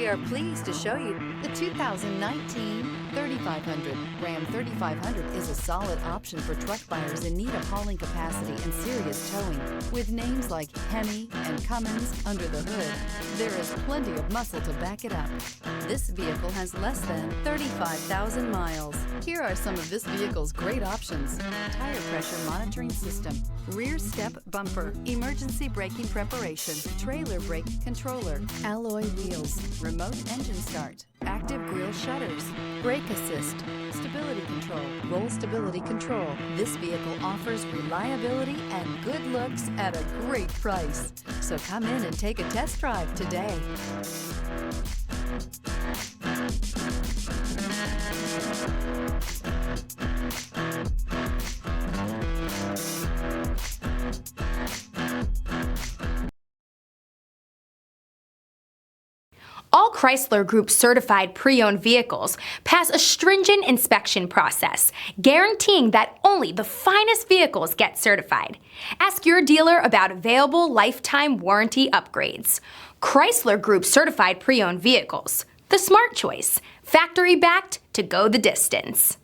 We are pleased to show you the 2019 3500. Ram 3500 is a solid option for truck buyers in need of hauling capacity and serious towing. With names like Hemi and Cummins under the hood, there is plenty of muscle to back it up. This vehicle has less than 35,000 miles. Here are some of this vehicle's great options: tire pressure monitoring system, rear step bumper, emergency braking preparation, trailer brake controller, alloy wheels, remote engine start, active grille shutters, brake assist, stability control, roll stability control. This vehicle offers reliability and good looks at a great price. So come in and take a test drive today. All Chrysler Group certified pre-owned vehicles pass a stringent inspection process, guaranteeing that only the finest vehicles get certified. Ask your dealer about available lifetime warranty upgrades. Chrysler Group certified pre-owned vehicles, the smart choice, factory backed to go the distance.